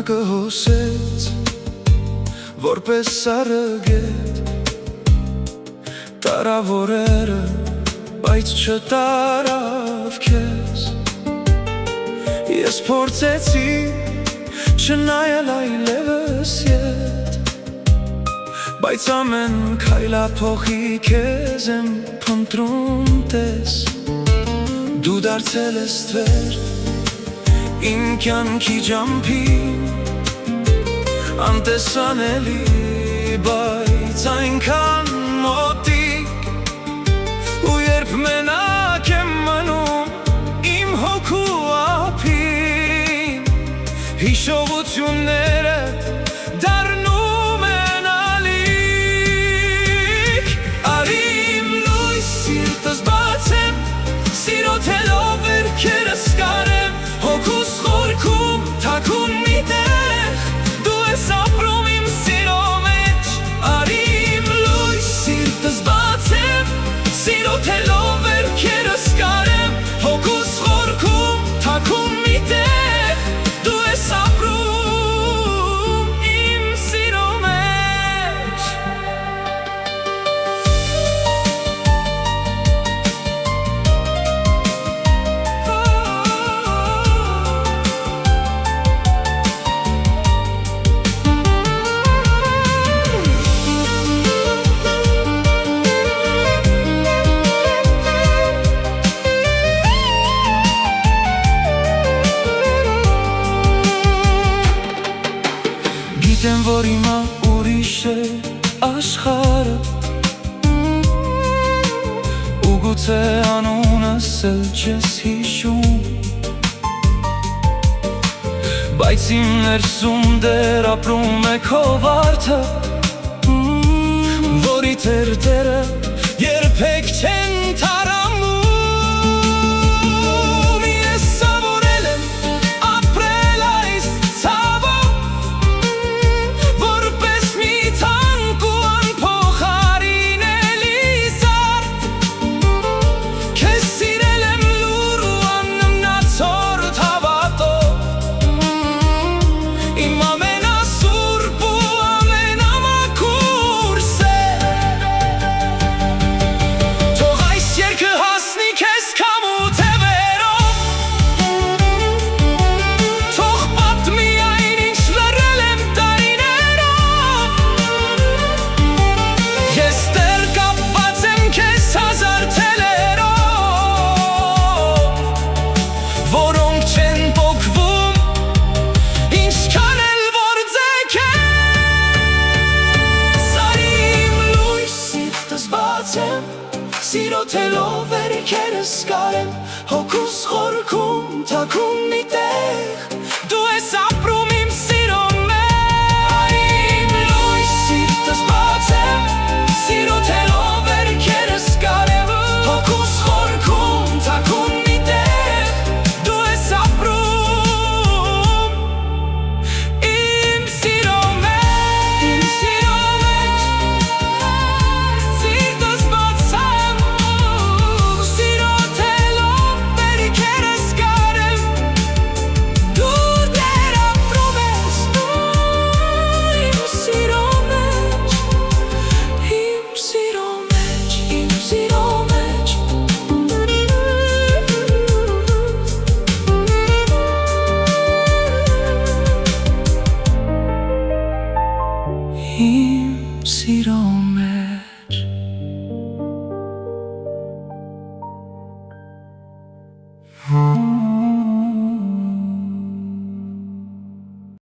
Ժամանակը հոսեց, որպես սառը-գետ, տարավ օրերը, բայց չտարավ քեզ։ Ես փորձեցի չնայել այլևս ետ, բայց ամեն քայլափոխի քեզ եմ փնտրում տես։ Դու դարձել ես ստվեր իմ կյանքի ջամփին, անտեսանելի, բայց այնքան մոտիկ, ու երբ մենակ եմ մնում իմ հոգու ափին, հիշողություններդ դառնում են ալիք։ Արի իմ լույս սիրտս բացեմ, սիրո թելով վերքերս կարեմ, հոգուս խորքում թաքուն մի տեղ, դու ես ապրում իմ սիրո մեջ։ Արի իմ լույս սիրտս բացեմ, սիրո թելով վերքերս կարեմ, հոգուս խորքում թաքուն մի տեղ, դու ես ապրում իմ սիրո մեջ։ Գիտեմ, որ հիմա ուրիշ է աշխարհը, ու գուցե անունս էլ չես հիշում, բայց իմ ներսում դեռ ապրում է քո վարդը, որի թերթերը երբեք չեն թարամում։ Ես սովորել եմ ապրել այս ցավով, որպես մի թանկ ու անփոխարինելի զարդ, քեզ սիրել եմ լուռ ու աննմնացորդ հավատով, իմ ամենասուրբ ու ամենամաքուր սեր։ Թող այս երգը հասնի քեզ քամու թևերով, թող պատմի այն, ինչ լռել եմ տարիներով, ես դեռ կապված եմ քեզ հազար թելերով, որոնք չեն պոկվում, ինչքան էլ որ ձգես։ Արի իմ լույս սիրտս բացեմ, սիրո թելով վերքերս կարեմ, հոգուս խորքում